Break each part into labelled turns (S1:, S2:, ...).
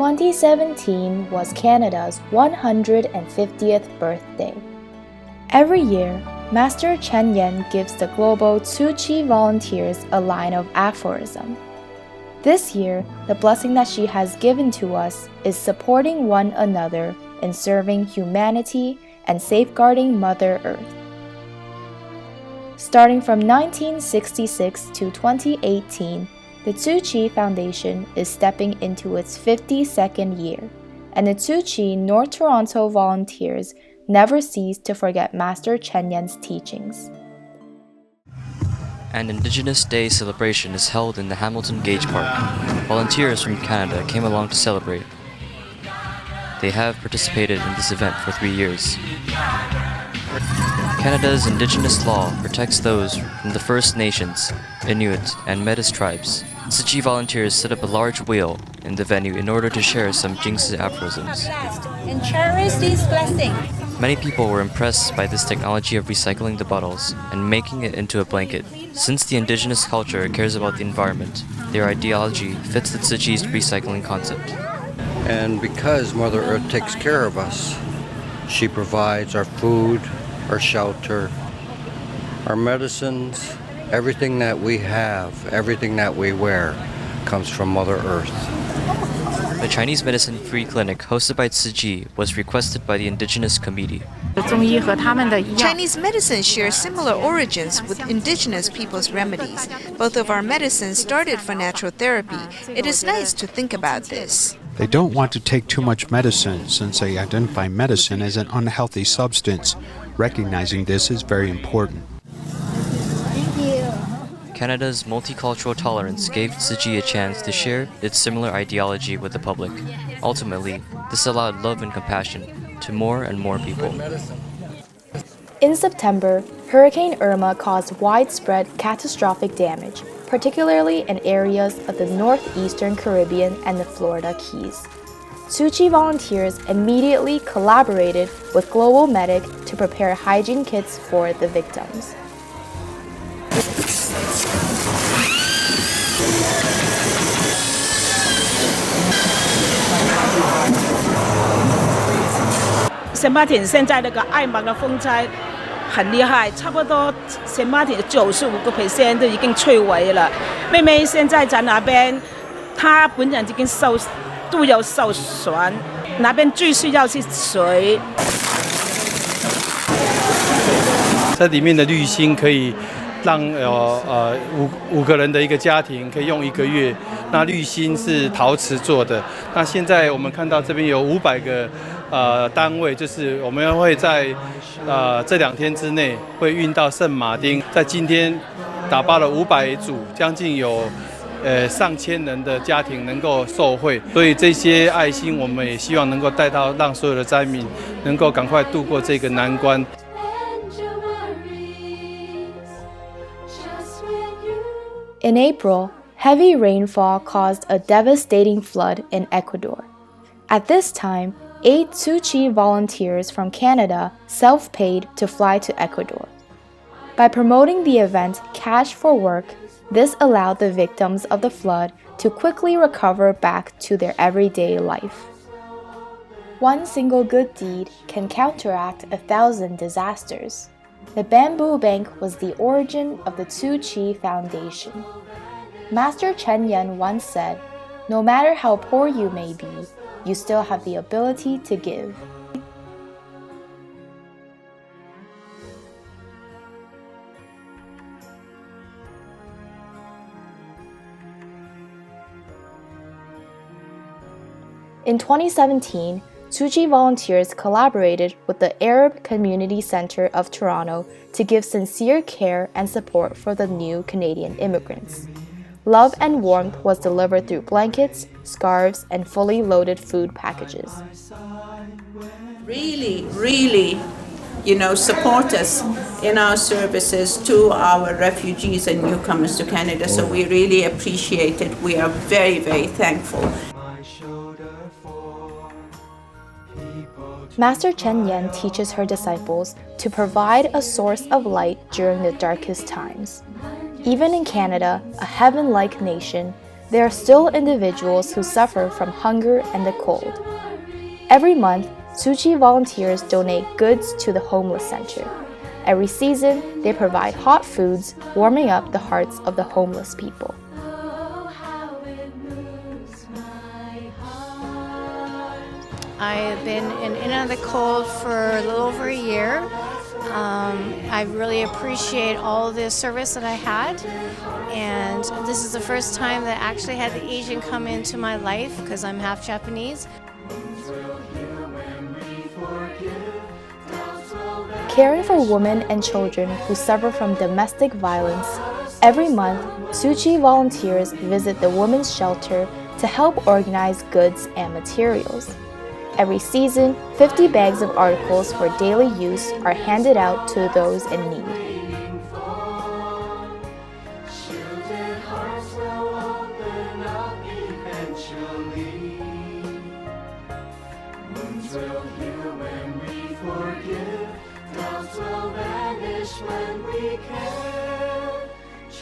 S1: 2017 was Canada's 150th birthday. Every year, Master Chen Yan gives the global Tzu Chi volunteers a line of aphorism. This year, the blessing that she has given to us is supporting one another in serving humanity and safeguarding Mother Earth. Starting from 1966 to 2018, the Tzu Chi Foundation is stepping into its 52nd year, and the Tzu Chi North Toronto volunteers never cease to forget Master Chen Yan's teachings.
S2: An Indigenous Day celebration is held in the Hamilton Gage Park. Volunteers from Canada came along to celebrate. They have participated in this event for 3 years. Canada's Indigenous law protects those from the First Nations, Inuit, and Metis tribes. Tzu Chi volunteers set up a large wheel in the venue in order to share some Jingsi aphorisms.
S3: And cherish these blessings.
S2: Many people were impressed by this technology of recycling the bottles and making it into a blanket. Since the indigenous culture cares about the environment, their ideology fits the Tzu Chi's recycling concept.
S4: And because Mother Earth takes care of us, she provides our food, our shelter, our medicines, everything that we have, everything that we wear comes from Mother Earth.
S2: The Chinese Medicine Free Clinic hosted by Tzu Chi was requested by the indigenous committee.
S5: Chinese medicine shares similar origins with indigenous people's remedies. Both of our medicines started for natural therapy. It is nice to think about this.
S6: They don't want to take too much medicine since they identify medicine as an unhealthy substance. Recognizing this is very important.
S2: Canada's multicultural tolerance gave Tzu Chi a chance to share its similar ideology with the public. Ultimately, this allowed love and compassion to more and more people.
S1: In September, Hurricane Irma caused widespread catastrophic damage, particularly in areas of the northeastern Caribbean and the Florida Keys. Tzu Chi volunteers immediately collaborated with Global Medic to prepare hygiene kits for the victims.
S7: St. Martin 现在那个爱芒的风灾很厉害，差不多 St. Martin 的95% 都已经摧毁了。妹妹现在在那边，她本人已经都有受损，那边最需要是水。
S8: 在里面的滤芯可以让5个人的一个家庭可以用1个月。那滤芯是陶瓷做的。那现在我们看到这边有500个单位，就是我们会在这2天之内会运到圣马丁，在今天打包了500组，将近有上千人的家庭能够受惠。所以这些爱心，我们也希望能够带到，让所有的灾民能够赶快度过这个难关。
S1: In April, heavy rainfall caused a devastating flood in Ecuador. At this time, 8 Tzu Chi volunteers from Canada self-paid to fly to Ecuador. By promoting the event Cash for Work, this allowed the victims of the flood to quickly recover back to their everyday life. One single good deed can counteract 1,000 disasters. The Bamboo Bank was the origin of the Tzu Chi Foundation. Master Chen Yan once said, "No matter how poor you may be, you still have the ability to give." In 2017, Tzu Chi volunteers collaborated with the Arab Community Center of Toronto to give sincere care and support for the new Canadian immigrants. Love and warmth was delivered through blankets, scarves, and fully loaded food packages.
S9: Really, support us in our services to our refugees and newcomers to Canada. So we really appreciate it. We are very, very thankful.
S1: Master Chen Yan teaches her disciples to provide a source of light during the darkest times. Even in Canada, a heaven-like nation, there are still individuals who suffer from hunger and the cold. Every month, Tzu Chi volunteers donate goods to the homeless center. Every season, they provide hot foods, warming up the hearts of the homeless people.
S10: I've been in and out of the cold for a little over a year. I really appreciate all the service that I had, and this is the first time that I actually had the Asian come into my life because I'm half Japanese.
S1: Caring for women and children who suffer from domestic violence, every month, Tzu Chi volunteers visit the women's shelter to help organize goods and materials. Every season, 50 bags of articles for daily use are handed out to those in need.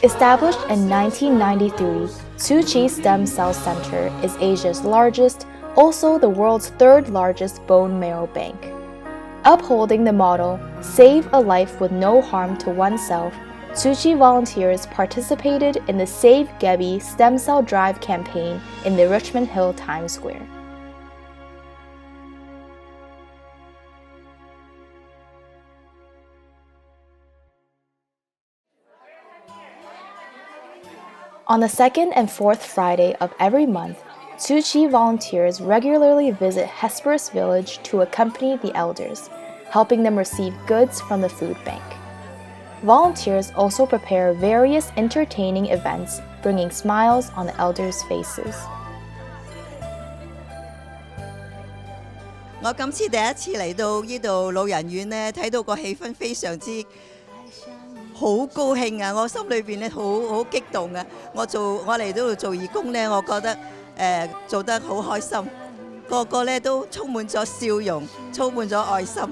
S1: Established in 1993, Tzu Chi Stem Cell Center is Asia's largest, also the world's third largest bone marrow bank. Upholding the motto, "Save a life with no harm to oneself," Tzu Chi volunteers participated in the Save Gebi Stem Cell Drive campaign in the Richmond Hill Times Square. On the second and fourth Friday of every month, Tzu Chi volunteers regularly visit Hesperus Village to accompany the elders, helping them receive goods from the food bank. Volunteers also prepare various entertaining events, bringing smiles on the elders' faces.
S11: 我今次第一次嚟到呢度老人院咧，睇到個氣氛非常之好高興啊！我心裏邊咧好激動啊！我嚟到度做義工咧，我覺得做得好開心，個個咧都充滿咗笑容，充滿咗愛心，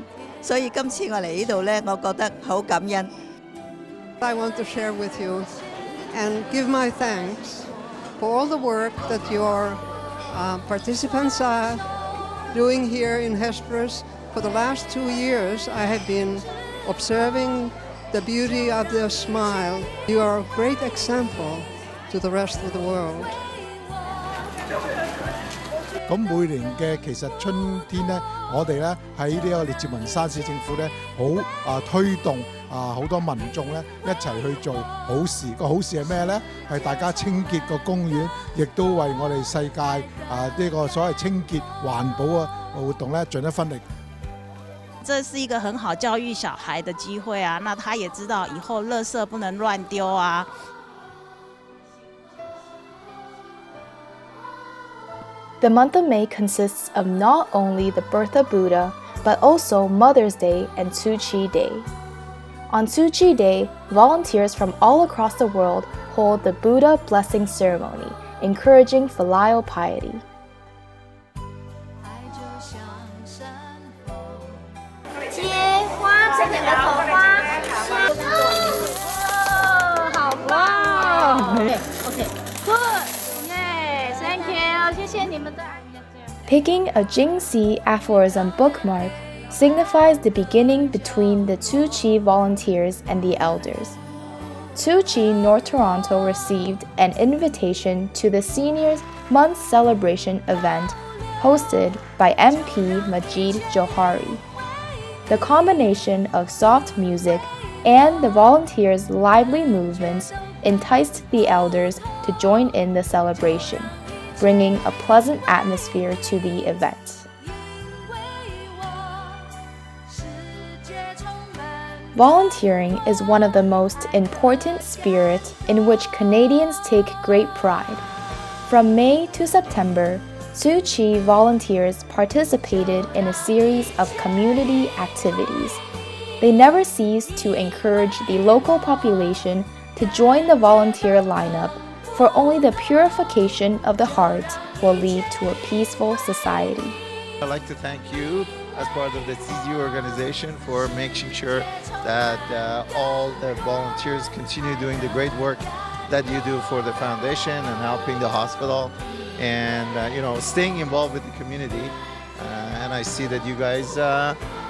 S11: 所以今次我嚟呢度咧，我覺得好感恩。
S12: I want to share with you and give my thanks for all the work that your participants are doing here in Hesperus. For the last 2 years, I have been observing the beauty of their smile. You are a great example to the rest of the world.
S13: 咁每年嘅其實春天咧，我哋咧喺呢個列治文山市政府咧，好推動好多民眾咧一齊去做好事。個好事係咩咧？係大家清潔個公園，亦都為我哋世界呢個所謂清潔環保嘅活動咧盡一分力。
S14: 这是一个很好教育小孩的机会啊！那他也知道以后垃圾不能乱丢啊。
S1: The month of May consists of not only the birth of Buddha, but also Mother's Day and Tzu Chi Day. On Tzu Chi Day, volunteers from all across the world hold the Buddha blessing ceremony, encouraging filial piety.
S15: 接花，这两个头花，好棒 ！OK， good， 耶 ，Thank you， 谢谢你们的爱。
S1: Picking a Jingxi aphorism bookmark signifies the beginning between the Tzu Chi volunteers and the elders. Tzu Chi North Toronto received an invitation to the Seniors Month celebration event hosted by MP Majid Johari. The combination of soft music and the volunteers' lively movements enticed the elders to join in the celebration, bringing a pleasant atmosphere to the event. Volunteering is one of the most important spirits in which Canadians take great pride. From May to September, Tzu Chi volunteers participated in a series of community activities. They never cease to encourage the local population to join the volunteer lineup, for only the purification of the heart will lead to a peaceful society.
S16: I'd like to thank you as part of the TZU organization for making sure that all the volunteers continue doing the great work that you do for the foundation and helping the hospital and staying involved with the community. And I see that you guys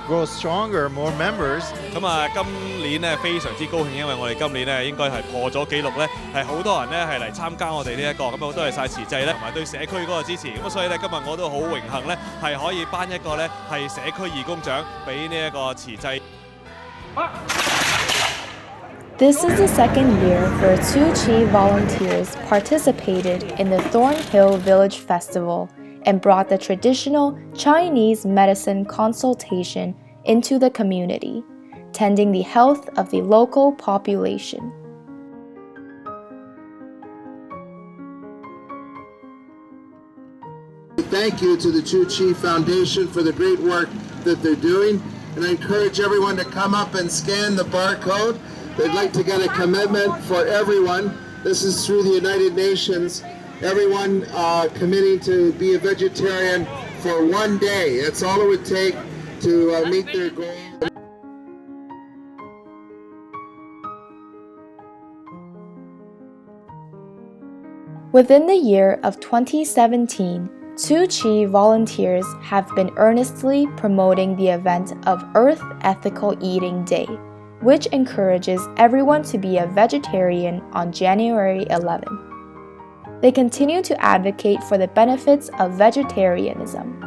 S16: grow stronger, more members.
S17: 咁啊，今年咧非常之高興，因為我哋今年咧應該係破咗紀錄咧，係好多人咧係嚟參加我哋呢一個，咁好多謝晒慈濟咧同埋對社區嗰個支持，咁所以咧今日我都好榮幸咧係可以頒一個咧係社區義工獎俾呢一個慈濟。
S1: This is the second year where Tzu Chi volunteers participated in the Thornhill Village Festival and brought the traditional Chinese medicine consultation into the community, tending the health of the local population.
S18: Thank you to the Tzu Chi Foundation for the great work that they're doing, and I encourage everyone to come up and scan the barcode. They'd like to get a commitment for everyone. This is through the United Nations. Everyone committing to be a vegetarian for one day. That's all it would take to meet their goal.
S1: Within the year of 2017, Tzu Chi volunteers have been earnestly promoting the event of Earth Ethical Eating Day, which encourages everyone to be a vegetarian on January 11. They continue to advocate for the benefits of vegetarianism.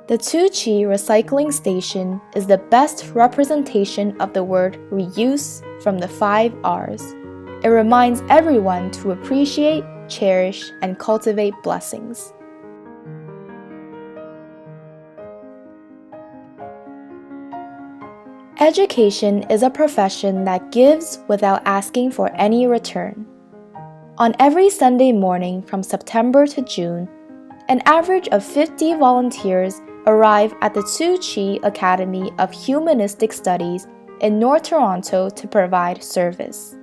S1: The Tzu Chi recycling station is the best representation of the word reuse from the 5 R's. It reminds everyone to appreciate, cherish, and cultivate blessings. Education is a profession that gives without asking for any return. On every Sunday morning from September to June, an average of 50 volunteers arrive at the Tzu Chi Academy of Humanistic Studies in North Toronto to provide service.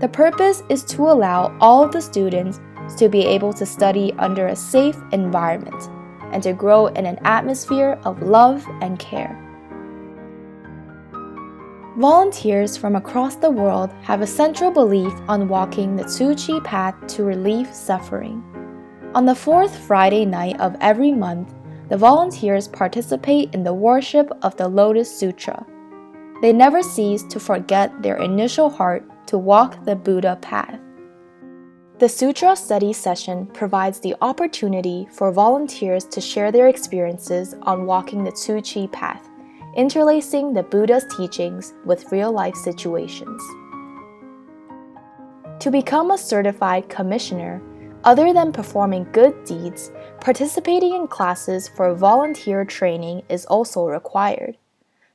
S1: The purpose is to allow all of the students to be able to study under a safe environment and to grow in an atmosphere of love and care. Volunteers from across the world have a central belief on walking the Tzu Chi path to relieve suffering. On the 4th Friday night of every month, the volunteers participate in the worship of the Lotus Sutra. They never cease to forget their initial heart to walk the Buddha path. The Sutra study session provides the opportunity for volunteers to share their experiences on walking the Tzu Chi path, interlacing the Buddha's teachings with real-life situations. To become a certified commissioner, other than performing good deeds, participating in classes for volunteer training is also required.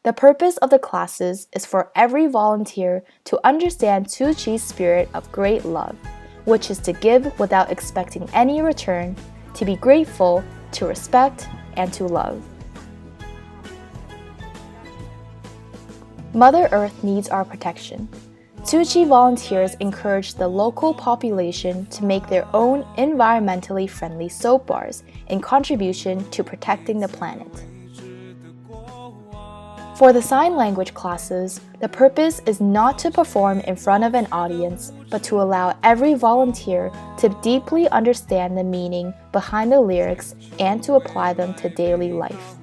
S1: The purpose of the classes is for every volunteer to understand Tzu Chi's spirit of great love, which is to give without expecting any return, to be grateful, to respect, and to love. Mother Earth needs our protection. Tzu Chi volunteers encourage the local population to make their own environmentally friendly soap bars in contribution to protecting the planet. For the sign language classes, the purpose is not to perform in front of an audience, but to allow every volunteer to deeply understand the meaning behind the lyrics and to apply them to daily life.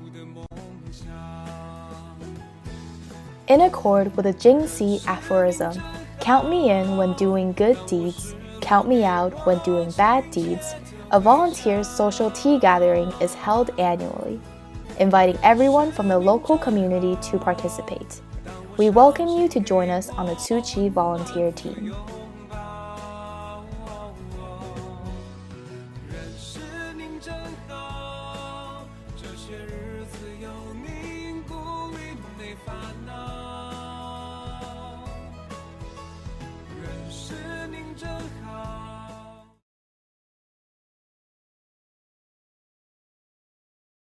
S1: In accord with the Jingxi aphorism, "Count me in when doing good deeds, count me out when doing bad deeds," a volunteer social tea gathering is held annually, inviting everyone from the local community to participate. We welcome you to join us on the Tzu Chi volunteer team.